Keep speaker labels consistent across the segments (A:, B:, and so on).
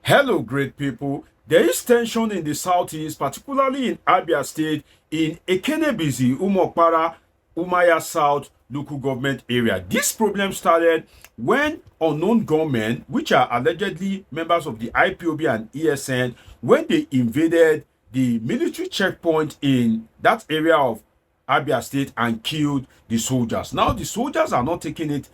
A: Hello, great people. There is tension in the southeast, particularly in Abia State, in Ekenebizi, Umokpara, Umaya South local government area. This problem started when unknown gunmen, which are allegedly members of the IPOB and ESN, when they invaded the military checkpoint in that area of Abia State and killed the soldiers. Now, the soldiers are not taking it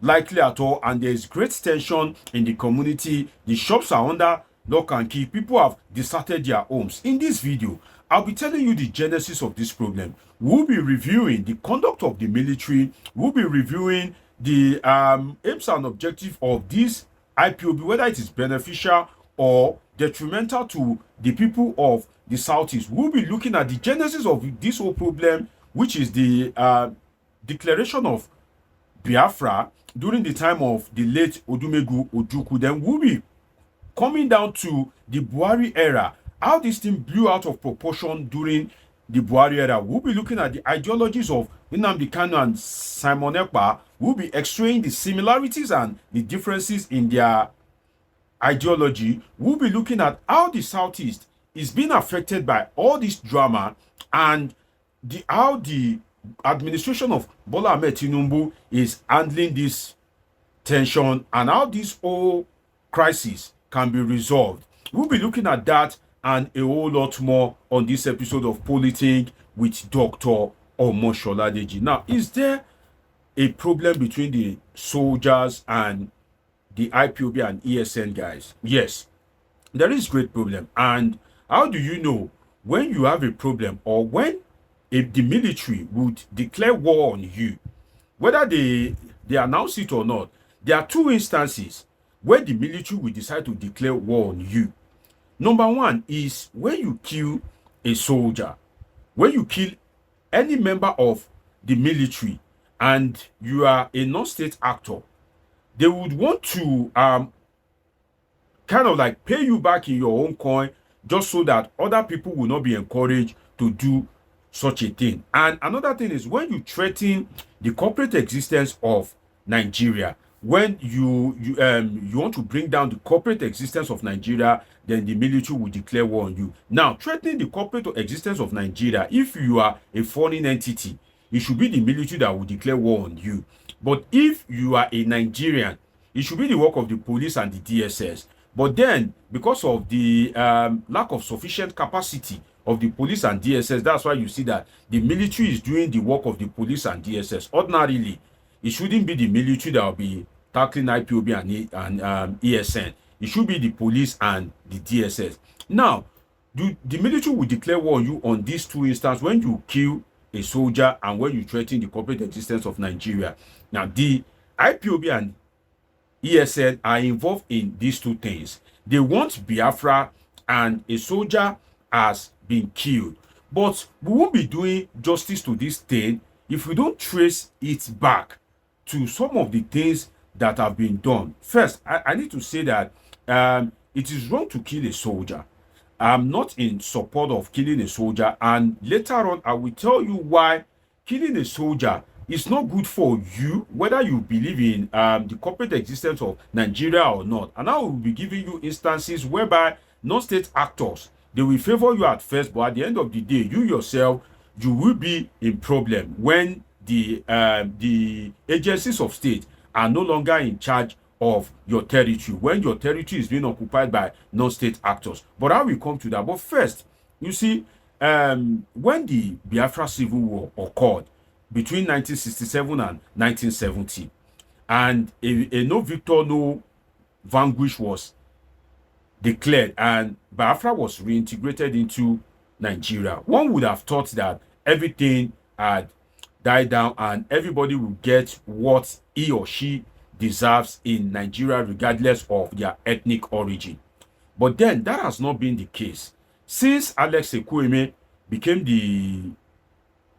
A: likely at all, and there is great tension in the community. The shops are under lock and key. People have deserted their homes. In this video, I'll be telling you the genesis of this problem. We'll be reviewing the conduct of the military. We'll be reviewing the aims and objectives of this IPOB, whether it is beneficial or detrimental to the people of the southeast. We'll be looking at the genesis of this whole problem, which is the declaration of Biafra during the time of the late Odumegu Ojukwu. Then we'll be coming down to the Buhari era, how this thing blew out of proportion during the Buhari era. We'll be looking at the ideologies of Nnamdi Kanu and Simon Ekpa. We'll be extracting the similarities and the differences in their ideology. We'll be looking at how the Southeast is being affected by all this drama and how the administration of Bola Ahmed Tinubu is handling this tension and how this whole crisis can be resolved. We'll be looking at that and a whole lot more on this episode of Politik with Dr. Omosholadeji. Now, is there a problem between the soldiers and the IPOB and ESN guys? Yes, there is great problem. And how do you know when you have a problem or when the military would declare war on you, whether they announce it or not? There are two instances where the military will decide to declare war on you. Number one is when you kill a soldier, when you kill any member of the military and you are a non-state actor. They would want to kind of like pay you back in your own coin, just so that other people will not be encouraged to do such a thing. And another thing is when you threaten the corporate existence of Nigeria, when you want to bring down the corporate existence of Nigeria, then the military will declare war on you. Now, threatening the corporate existence of Nigeria, if you are a foreign entity, it should be the military that will declare war on you. But if you are a Nigerian, it should be the work of the police and the DSS. But then, because of the lack of sufficient capacity of the police and DSS, that's why you see that the military is doing the work of the police and DSS. Ordinarily, it shouldn't be the military that will be tackling IPOB and ESN. It should be the police and the DSS. Now, the military will declare war on you on these two instances: when you kill a soldier and when you threaten the corporate existence of Nigeria. Now, the IPOB and ESN are involved in these two things. They want Biafra, and a soldier has been killed. But we won't be doing justice to this thing if we don't trace it back to some of the things that have been done. First, I need to say that it is wrong to kill a soldier. I'm not in support of killing a soldier, and later on I will tell you why killing a soldier is not good for you, whether you believe in the corporate existence of Nigeria or not. And I will be giving you instances whereby non-state actors, they will favor you at first, but at the end of the day, you yourself, you will be in problem when the agencies of state are no longer in charge of your territory, when your territory is being occupied by non-state actors. But I will come to that. But first, you see, when the Biafra Civil War occurred between 1967 and 1970, and a no victor, no vanquish was declared, and Biafra was reintegrated into Nigeria, one would have thought that everything had died down and everybody will get what he or she deserves in Nigeria, regardless of their ethnic origin. But then that has not been the case. Since Alex Ekwueme became the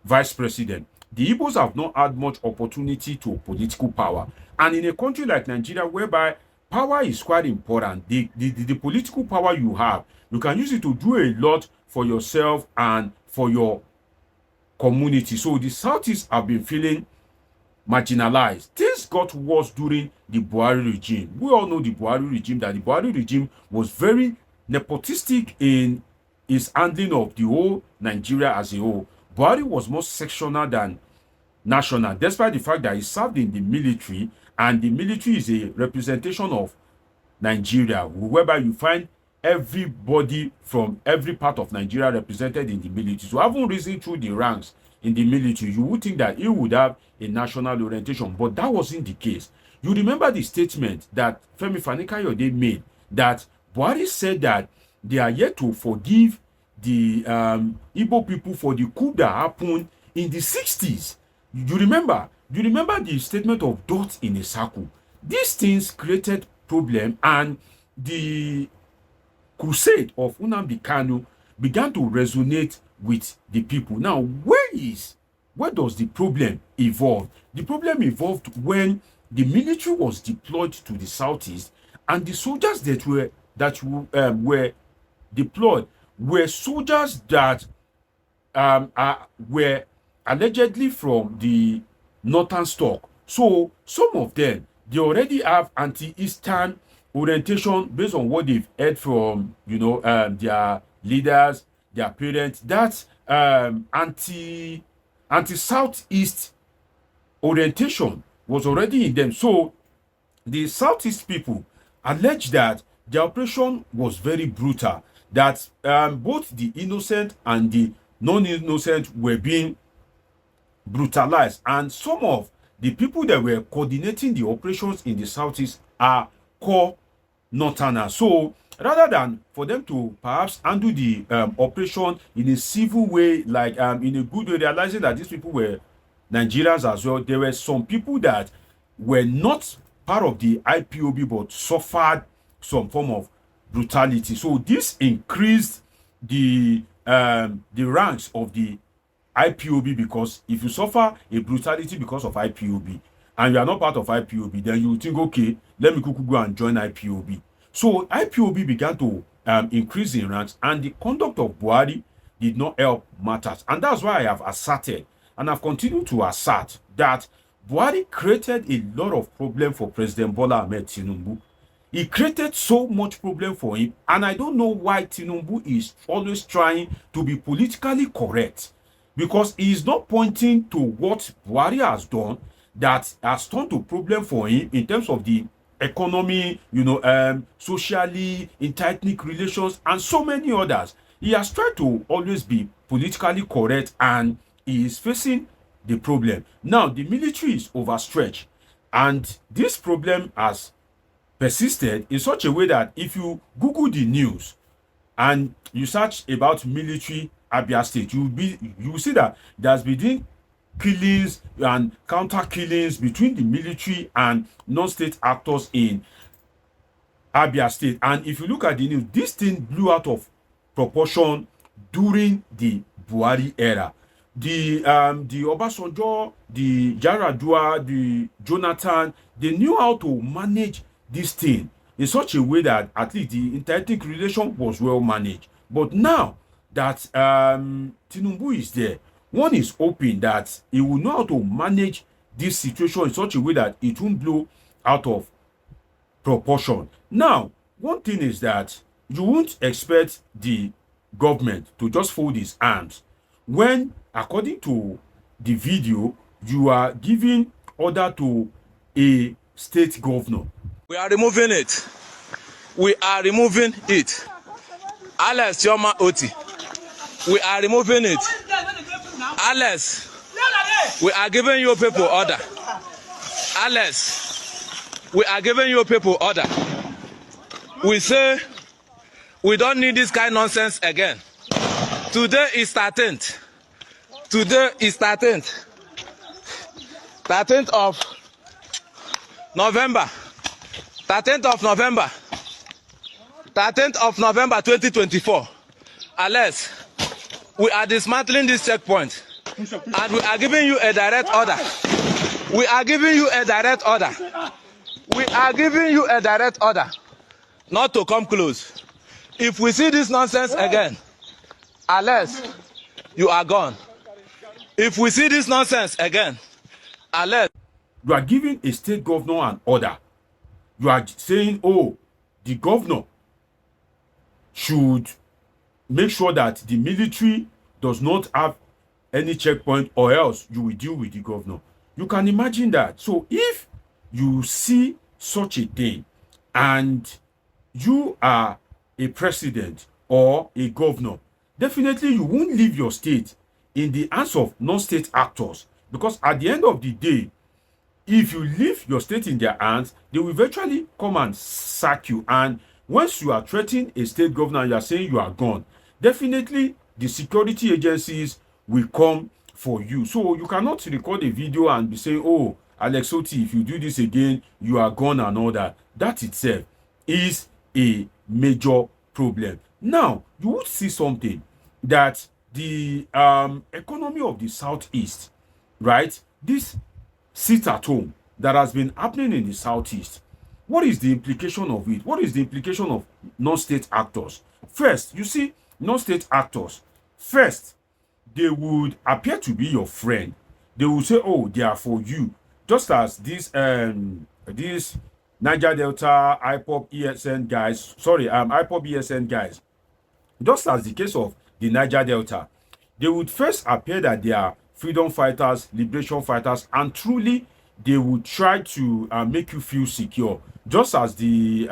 A: vice president, the Igbos have not had much opportunity to political power. And in a country like Nigeria, whereby power is quite important, the political power you have, you can use it to do a lot for yourself and for your community. So the Southeast have been feeling marginalized. Things got worse during the Buhari regime. We all know the Buhari regime, that the Buhari regime was very nepotistic in its handling of the whole Nigeria as a whole. Buhari was more sectional than national, despite the fact that he served in the military, and the military is a representation of Nigeria, whereby you find everybody from every part of Nigeria represented in the military. So having risen through the ranks in the military, you would think that he would have a national orientation, but that wasn't the case. You remember the statement that Femi Fani-Kayode made, that Buhari said that they are yet to forgive the Igbo people for the coup that happened in the 60s. You remember the statement of dot in a circle. These things created problem, and the crusade of Nnamdi Kanu began to resonate with the people. Now, where does the problem evolve? The problem evolved when the military was deployed to the southeast, and the soldiers that were deployed were soldiers that were allegedly from the northern stock. So some of them, they already have anti-Eastern orientation based on what they've heard from, their leaders, their parents. That's anti-Southeast orientation was already in them. So the Southeast people allege that the operation was very brutal, that both the innocent and the non-innocent were being brutalized, and some of the people that were coordinating the operations in the southeast are core northerners. So rather than for them to perhaps handle the operation in a civil way, like in a good way, realizing that these people were Nigerians as well, there were some people that were not part of the IPOB but suffered some form of brutality. So this increased the ranks of the IPOB, because if you suffer a brutality because of IPOB and you are not part of IPOB, then you think, okay, let me go and join IPOB. So IPOB began to increase in ranks, and the conduct of Buhari did not help matters. And that's why I have asserted, and I've continued to assert, that Buhari created a lot of problem for President Bola Ahmed Tinubu. He created so much problem for him, and I don't know why Tinubu is always trying to be politically correct, because he is not pointing to what Buhari has done that has turned to problem for him in terms of the economy, socially, in ethnic relations, and so many others. He has tried to always be politically correct, and he is facing the problem. Now, the military is overstretched, and this problem has persisted in such a way that if you Google the news and you search about military Abia State, you will see that there's been killings and counter killings between the military and non-state actors in Abia State. And if you look at the news, this thing blew out of proportion during the Buhari era. The Obasanjo, the Yaradua, the Jonathan, they knew how to manage this thing in such a way that at least the interethnic relation was well managed. But now that Tinubu is there, one is hoping that he will know how to manage this situation in such a way that it won't blow out of proportion. Now, one thing is that you won't expect the government to just fold his arms when, according to the video, you are giving order to a state governor.
B: We are removing it. We are removing it. Alex Chioma Oti. We are removing it. Alex, we are giving you people order. Alex, we are giving you people order. We say we don't need this kind of nonsense again. Today is 13th. Today is 13th. 13th of November. 13th of November. 13th of November 2024. Alex, we are dismantling this checkpoint, and we are giving you a direct order. We are giving you a direct order. We are giving you a direct order not to come close. If we see this nonsense again, Alex, you are gone. If we see this nonsense again, Alex.
A: You are giving a state governor an order. You are saying, oh, the governor should make sure that the military does not have any checkpoint, or else you will deal with the governor. You can imagine that. So if you see such a thing and you are a president or a governor, definitely you won't leave your state in the hands of non-state actors, because at the end of the day, if you leave your state in their hands, they will eventually come and sack you. And once you are threatening a state governor and you are saying you are gone, definitely the security agencies will come for you. So you cannot record a video and be saying, oh, Alex Oti, if you do this again, you are gone and all that. That itself is a major problem. Now, you would see something that the economy of the Southeast, right? This sit at home that has been happening in the Southeast. What is the implication of it? What is the implication of non-state actors? First, you see, non-state actors, first, they would appear to be your friend. They will say, oh, they are for you. Just as these Niger Delta, IPOB, ESN guys, IPOB, ESN guys, just as the case of the Niger Delta, they would first appear that they are freedom fighters, liberation fighters, and truly they would try to make you feel secure. Just as the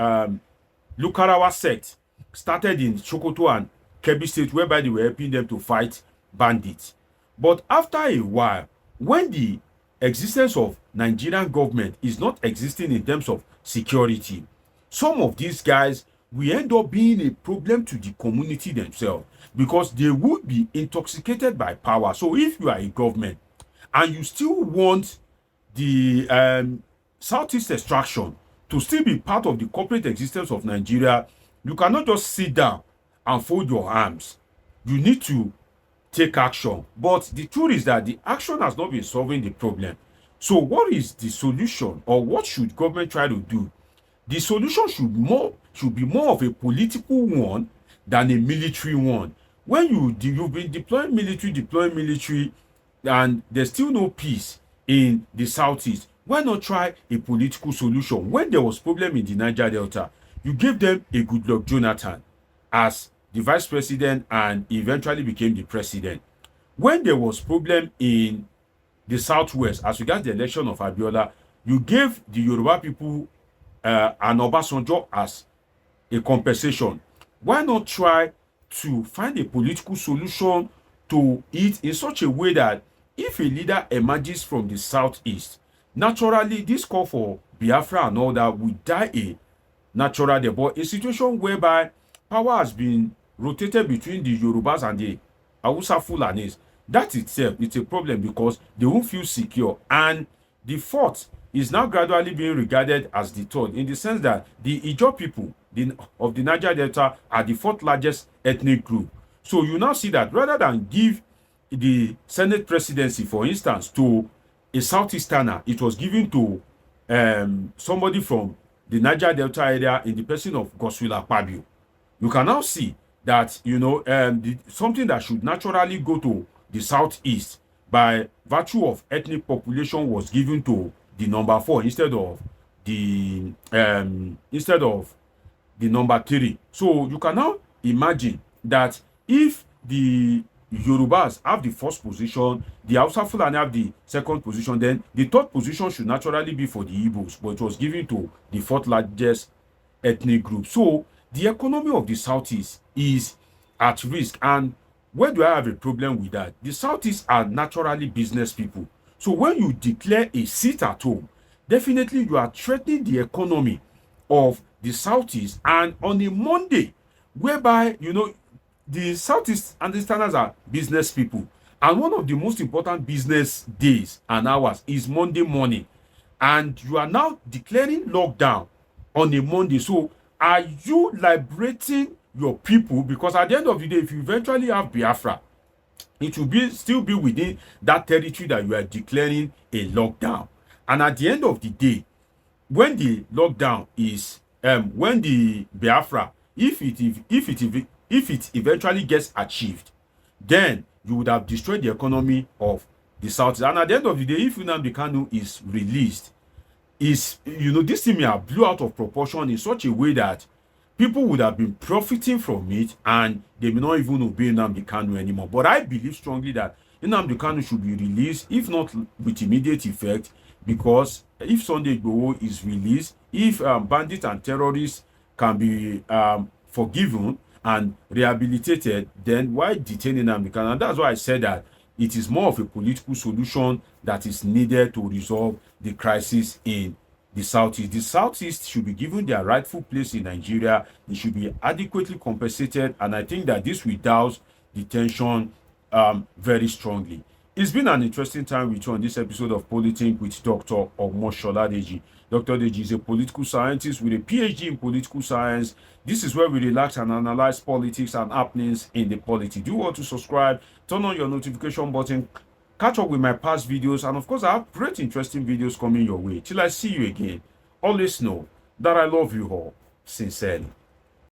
A: Lukarawa sect started in Sokoto and Kebbi State, whereby they were helping them to fight bandits. But after a while, when the existence of Nigerian government is not existing in terms of security, some of these guys will end up being a problem to the community themselves, because they would be intoxicated by power. So if you are a government and you still want the Southeast extraction to still be part of the corporate existence of Nigeria, you cannot just sit down and fold your arms. You need to take action. But the truth is that the action has not been solving the problem. So what is the solution, or what should government try to do? The solution should be more of a political one than a military one. When you've been deploying military, and there's still no peace in the Southeast, why not try a political solution? When there was problem in the Niger Delta, you gave them a Goodluck Jonathan as the vice president and eventually became the president. When there was problem in the Southwest, as regards the election of Abiola, you gave the Yoruba people an Obasanjo as a compensation. Why not try to find a political solution to it in such a way that if a leader emerges from the Southeast, naturally this call for Biafra and all that will die a natural death. But a situation whereby power has been rotated between the Yorubas and the Hausa Fulanis, that itself is a problem, because they won't feel secure. And the fourth is now gradually being regarded as the third, in the sense that the Ijaw people of the Niger Delta are the fourth largest ethnic group. So you now see that rather than give the Senate presidency, for instance, to a Southeasterner, it was given to somebody from the Niger Delta area in the person of Godswill Akpabio. You can now see that, something that should naturally go to the Southeast by virtue of ethnic population was given to the number 4 instead of the number 3. So you can now imagine that if the Yorubas have the first position, the Hausa Fulani have the second position, then the third position should naturally be for the Igbos, but it was given to the fourth largest ethnic group. So the economy of the Southeast is at risk. And where do I have a problem with that? The Southeast are naturally business people. So when you declare a sit at home, definitely you are threatening the economy of the Southeast. And on a Monday, whereby, the Southeast and the Easterners are business people, and one of the most important business days and hours is Monday morning, and you are now declaring lockdown on a Monday. So are you liberating your people? Because at the end of the day, if you eventually have Biafra, it will still be within that territory that you are declaring a lockdown. And at the end of the day, when the lockdown is when the Biafra, if it eventually gets achieved, then you would have destroyed the economy of the Southeast. And at the end of the day, if Nnamdi Kanu is released, is, this thing may have blew out of proportion in such a way that people would have been profiting from it and they may not even obey Nnamdi Kanu anymore. But I believe strongly that Nnamdi Kanu should be released, if not with immediate effect, because if Sunday Igboho is released, if bandits and terrorists can be forgiven and rehabilitated, then why detain Nnamdi Kanu? And that's why I said that it is more of a political solution that is needed to resolve the crisis in the Southeast. The Southeast should be given their rightful place in Nigeria. They should be adequately compensated, and I think that this will douse the tension very strongly. It's been an interesting time with you on this episode of Politics with Dr. Omoshola Deji. Dr. Deji is a political scientist with a PhD in political science. This is where we relax and analyze politics and happenings in the polity. Do you want to subscribe? Turn on your notification button. Catch up with my past videos. And of course, I have great interesting videos coming your way. Till I see you again, always know that I love you all sincerely.